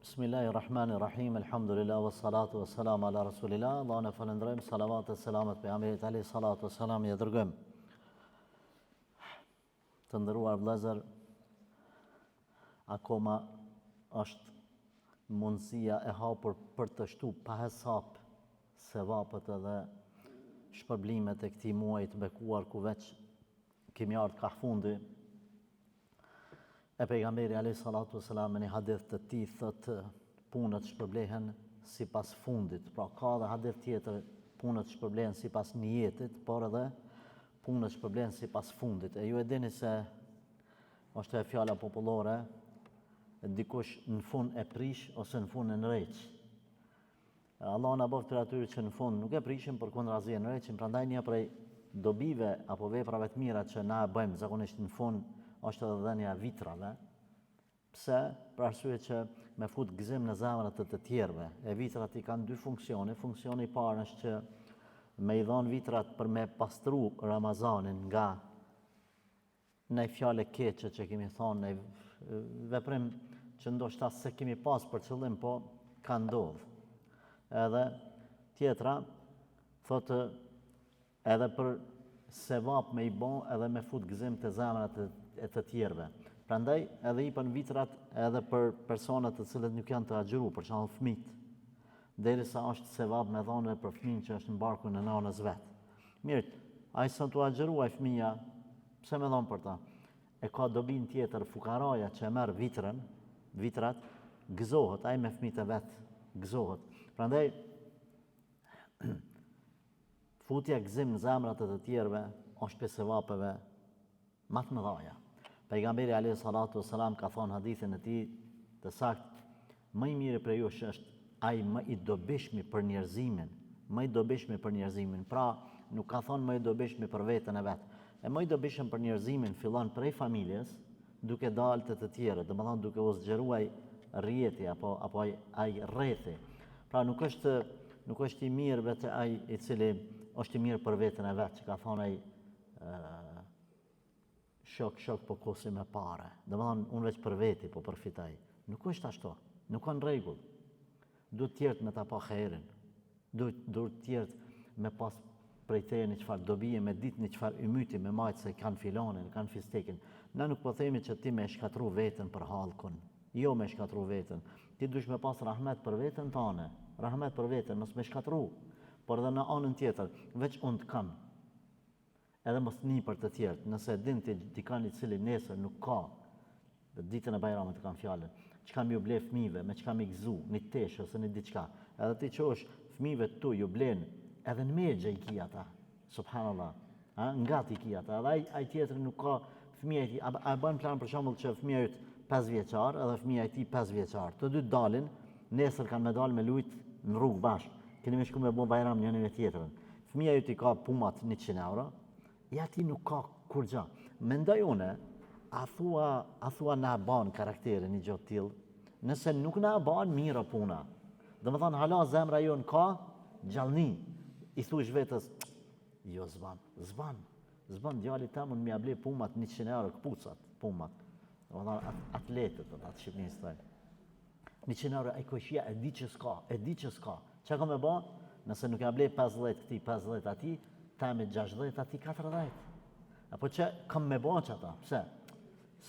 Bismillahirrahmanirrahim, alhamdulillah, wassalatu wassalamu ala rasulillah. Allahun e falendrojmë, salavat e selamet pejgamberit alayhi salatu wassalam ja dërgojmë. Të nderuar vëllezër, akoma është mundësia e hapur për të shtu pa hesap sevapet edhe shpërblimet e këtij muaji të bekuar ku veç kemi ardhur ka fundi. E pejgamberi alayhi salatu wasalam në një hadith të tij thotë punët shpërblehen sipas fundit. Pra ka edhe hadith tjetër, punët shpërblehen sipas niyetit, por edhe punët shpërblehen sipas fundit. E ju e dini se është e fjala popullore, dikush në fund e prish ose në fund e nreq. Allah na bëft për atyre që në fund nuk e prishin, por kundrazi e nreqin. Prandaj një prej dobive apo veprave të mira që na bëjmë zakonisht në fund është edhe dhënia vitrave. Pse? Për arsye që me fut gëzim në zemrat të tjerëve. E vitrat i kanë dy funksione. Funksioni i parë është që me i dhon vitrat për me pastru Ramazanin nga në fjalë keqe që kemi thonë, në veprim që ndoshta se kemi pas për qëllim, po ka ndodhur. Edhe tjetra thotë edhe për sevap me i bon edhe me fut gëzim të zemrat e të tjerëve. Prandaj edhe i pën vitrat edhe për personat të cilët nuk janë të agjëruar, për shembull fëmijët, derisa është sevap me dhënë për fëmin që është në barkun e nanës vet. Mirë, ai sa tu agjërua fëmia, pse më dhon për ta? E ka dobin tjetër fukaraja që e merr vitrat, gëzohet, ai me fëmijët e vet gëzohet. Prandaj futja gëzim në zemrat e të tjerëve është për sevapeve më të mëdha. Pejgamberi alayhi salatu wasalam ka thonë hadithin e tij të saktë, më i miri për ju është ai më i dobishmi për njerëzimin, pra nuk ka thonë më i dobishmi për veten e vet. E më i dobishëm për njerëzimin fillon prej familjes, duke dalë të tjerë, domethënë duke u zgjeruar rrjeti apo ai rrethi. Pra nuk është i mirë vetë ai i cili është i mirë për veten e vet, që ka thonë ai shok po kosi me pare. Domethënë unë veç për veti po përfitoj. Nuk është ashtu. Nuk ka rregull. Duhet tjerët me ta pa xherin. Duhet tjerët me pas prej teje një çfarë dobije, me ditë një çfarë ymyti, me majtë se kanë filanin, kanë fistekin. Na nuk po themi që ti me shkatru veten për hallkun. Jo me shkatru veten. Ti dush me pas rahmet për veten tënde. Rahmet për veten, mos me shkatru. Por edhe në anën tjetër, veç unë të kam. Edhe mos një për të tjerët, nëse din të dikon i cili nesër nuk ka, ditën e Bajramit të kanë fjalën, çka më ju ble fëmijëve, me çka më gëzu, një tesh ose një diçka. Edhe ti çosh fëmijëve tu ju blen, edhe në megje i ki ata. Subhanallah. Nga ti ki ata. Edhe ai tjetër nuk ka fëmijë i tij, a bën plan për shembull që fëmia yt 5 vjeçar, edhe fëmia i tij 5 vjeçar. Të dy dalin, nesër kanë me dalë me lut në rrugë bashkë. Keni më shku me bon Bajram njëri me tjetrën. Fëmia yt i ka pumat 100 euro. Ja ti nuk ka kur gjë. Mendoj une, a thua na ban karakterin një gjotë tillë, nëse nuk na ban mirë puna. Domethënë hala zemra jon ka gjallëni. I thush vetës, jo zban djalit tam unë m'ia ble pumat 100 euro kpucat, pumat. Domethënë atletët atë shqipnisë. 100 euro ai koshia e di që s'ka. Çka ka me bë? Nëse nuk ja ble 50 këtij, 50 atij, ta me 60, ati 40. Apo që kam me ban që ata, pse?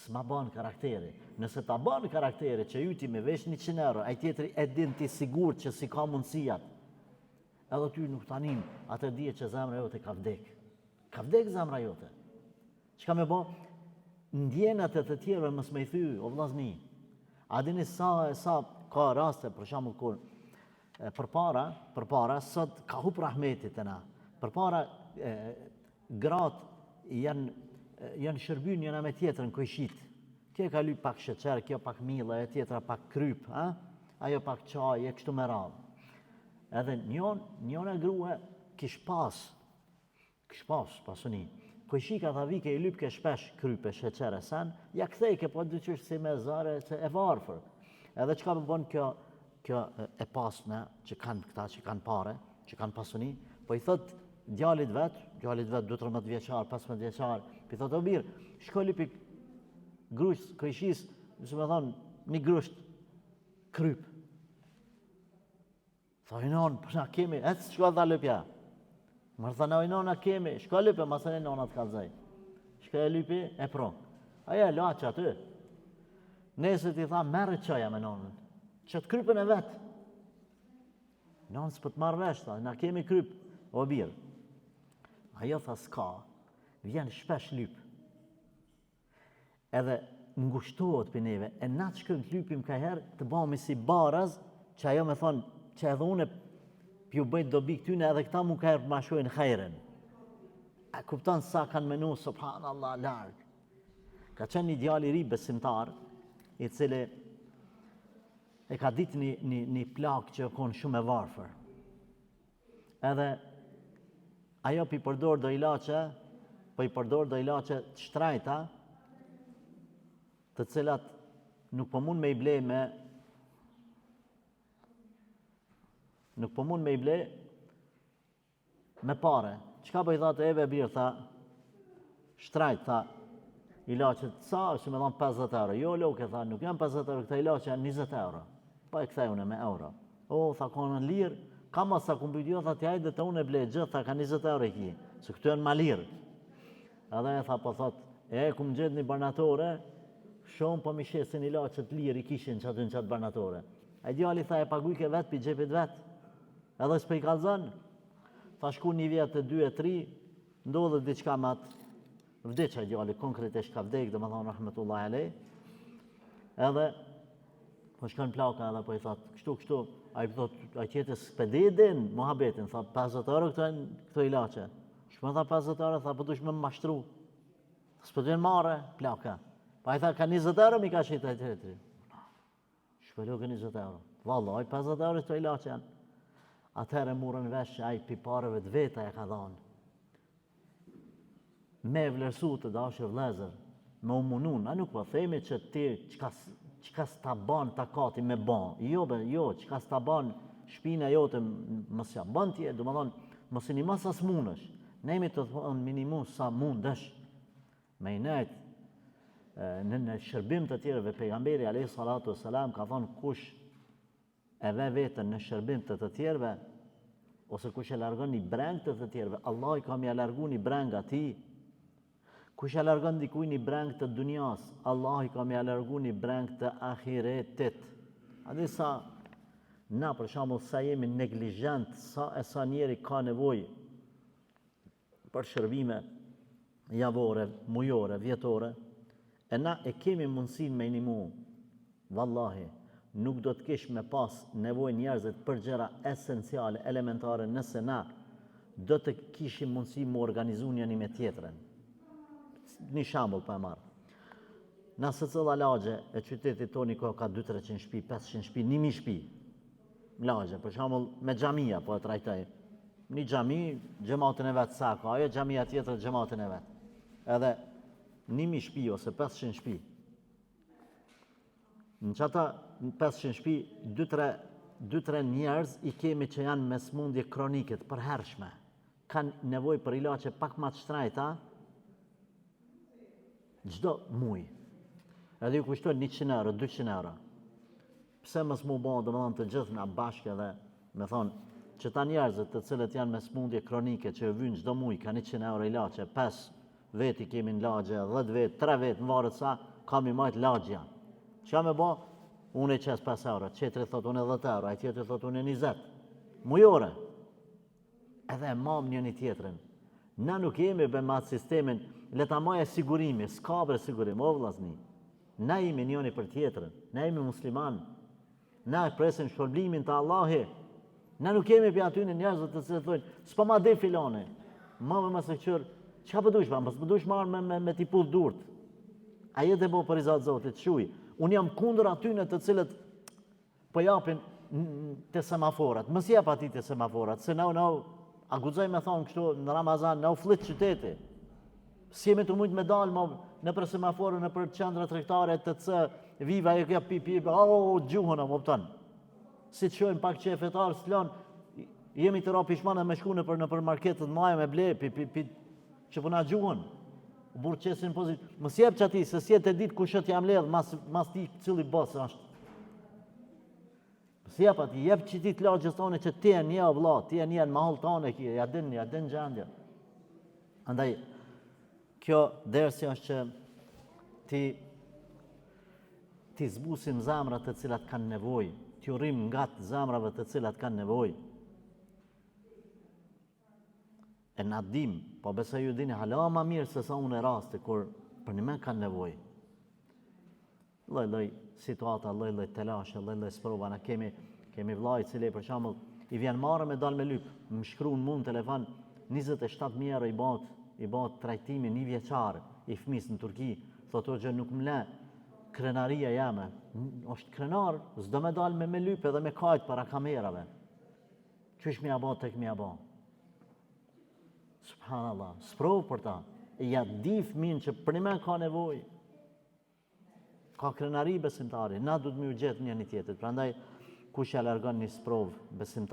S'ma ban karakteri. Nëse ta ban karakteri që ju ti me vesh 100 euro, ai tjetri e din ti sigur që si ka mundësijat, edhe ty nuk tanin, atë dije që zemra jote ka vdek. Ka vdek zemra jote. Çka me ban? Ndjenat e të tjerëve mos me i thy, o vllazni. A dini sa ka raste, për shembull kur përpara sot ka hup rahmetit e na. Përpara gratë janë shërbyn njëna me tjetrën kojshit. Kjo ka lyp pak sheqer, kjo pak mille, e tjetra pak kryp, ajo pak qaj, e kështu me radhë. Edhe njona grua kish pas pasuni. Kojshi ka tha vike i lyp ke shpesh krype, sheqer e sen, ja kthejke, po dy qështë si me zare që e varfër. Edhe qka më bon kjo e pasme, që kanë këta, që kanë pare, që kanë pasuni, po i thot djalit vet 12 vjeçar, 15 vjeçar, pi thot o birë, shko lipi grush, kojshis, nëse me thonë, një grusht kryp. Tha inon, na kemi, shko dha lëpja. Mërë tha na inon, na kemi, shko lëpja, masën e nona të kalzaj. Shko e lypi, e pro. Aja la që aty. Nesër ti tha, merë qaja me nonën. Që të krypën e vetë. Nonë s'pët marrë vesh, tha, na kemi kryp, o birë. Ajo tha s'ka, vjen shpesh lypë. Edhe ngushtohet për neve, e na të shkëm të lypim ka herë, të bëmi si baraz, që ajo me thonë, që edhe une pju bëjt dobi këtyne, edhe këta mu ka herë ma shojnë khajren. A kupton sa kanë menu, subhanallah, largë. Ka qenë një djali ri besimtar, i cili e ka ditë një plak që konë shumë e varfër. Edhe ajo pi përdor do ilaçe, po i përdor do ilaçe të shtrajta, të cilat nuk po mund me i ble me pare. Qka po i tha të eve birë, tha, shtrajt, tha, ilaçet sa, që me thonë 50 euro. Jo, loke, tha, nuk janë 50 euro, këta ilaçe janë 20 euro. Pa e këthej une me euro. O, tha, konën lirë, ka mas sa kumbidjo, tha, t'jajde të une ble gjithë, tha, ka 20 euro e ki, se këtu janë ma lirë. Edhe e tha, po thot, kumë gjithë një barnatore, shumë po mi shesin ilaçet lirë i kishin qatë barnatore. E djali tha, e pagujke vetë, pi gjepit vetë, edhe s'pe i kalzën. Tha, shku një vjetë, 2 e 3, ndodhe diçka matë, vdeqa djali, konkretisht ka vdek, dhe më thonë, rahmetullahi alej. Edhe, po shkën plaka edhe po i thot, kështu, a i thot, a i qëtë s'pedidin, muhabetin, tha, 50 euro këto ilaçe. Shkëmë tha 50 euro, tha, po dush me më mashtru. S'pedin mare, plaka. Pa i tha, ka 20 euro, mi ka qita i tjetëri. Shpelu ka 20 euro. Vallaj, 50 euro këto ilaçe janë. Atëherë murën vesh, a i pipareve të veta e ka dhanë. Me vlerësu të dashë vlezër, me umunun, a nuk po themi që ti qka s'ta ban takati me ban, jo, qka s'ta ban shpina jote mësja ban tje, du më thonë, mësë një mësa s'munësh, nejmi të thonë minimum sa mundesh, me i nejtë në shërbim të tjereve, pejgamberi alayhi salatu wassalam ka thonë kush e ve vetën në shërbim të tjereve, ose kush e largon një breng të tjereve, Allah i ka mja largu një breng ati. Kush e largon dikuj një breng të dunjas, Allah i ka mja largu një breng të ahiretit. A di sa, na për shembull sa jemi neglijent, sa njeri ka nevoj për shërbime javore, mujore, vjetore, e na e kemi mundësin me një mu, vallahi, nuk do të kish me pas nevoj njerëzit për gjëra esenciale, elementare, nëse na do të kishim mundësi më organizu një me tjetërën. Një shambull për e marë. Nëse cëlla lagje e qytetit toni ka 200-300 shpi, 500 shpi, 1000 shpi. Lagje, për shambull me xhamia po e trajtoj. Një xhami, xhamatin e vetë sa ka, ajo xhamia tjetër xhamatin e vetë. Edhe 1000 shpi ose 500 shpi. Në qata 500 shpi, 2-3 njerëz i kemi që janë me smundje kronike të përhershme. Kanë nevoj për ilaçe pak ma të shtrajta, gjdo muj. Edhe ju kushtojnë 100 euro, 200 euro. Pse mës mu bo, dhe më thonë të gjithë nga bashkë edhe, me thonë, që ta njerëzët të cilët janë me smundje kronike që vynë gjdo muj, ka 100 euro ilaçe, 5 veti kemi në lagje, 10 vet, 3 vet, në varët sa, kam i majtë lagja. Qa me bo? Unë e qes 5 euro, qetri thot unë e 10 euro, a tjetri thot unë e 20. Mujore. Edhe e mam një tjetrin. Na nuk jemi be matë sistemin, leta maja sigurimi, s'ka bre sigurim, o vllazni. Na jemi njëni për tjetrin, na jemi musliman. Na e presim shpërblimin të Allahi. Na nuk jemi për aty në njerëzët të cilët thojnë, s'pa ma dhe filane. Ma me mësë qërë, qka përdush ba? Mësë përdush marë me t'i pull durt. A jetë e bo për izat zotit, shuj. Unë jam kundër atyne të cilët po japin të semaforat. Mësë jep ati të semaforat, se na a gudzoj me thonë kështu në Ramazan, na u flit qyteti. Si jemi të mujtë me dalë në për semaforën, në për qendra tregtare të cë, viva e kja pipi, gjuhën më pëtanë. Si të shojnë pak që e fetarë s'lan, jemi të ra pishmanë me shku në për marketet maja me ble, që përna gjuhën. Burë qesin pozit. Mësë jep që ati, se si e të ditë kushët jam ledhë, mas ti cili bësë është. sjep ati, jep që ti të lagjës tone që ti e një o vla, ti e një në mahall tone, ja din gjendje. Andaj, kjo dersi është që ti zbusim zamrat të cilat kanë nevojë, ti urrim nga të zamrave të cilat kanë nevojë. E na dim, po besoj ju dini hala ma mirë se sa unë e rasti kur për një men kanë nevojë. Lloj situata, lloj telashe, lloj sprova, na kemi vllai i cili për shembull i vjen marrë me dal me lyp, më shkruan mua në telefon 27.000 euro i bot trajtimi 1 vjeçar i fëmis në Turqi, thotë që nuk më le krenaria jame, është krenar, s'do me dal me lyp edhe me kajt para kamerave. Qysh mi abo tek mi abo? Subhanallah, sprov për ta, e ja di fëmin që për një men ka nevojë. Ka krenari besimtari, na du të më u gjetë një tjetër. Prandaj kush ja largon një sprov besimtar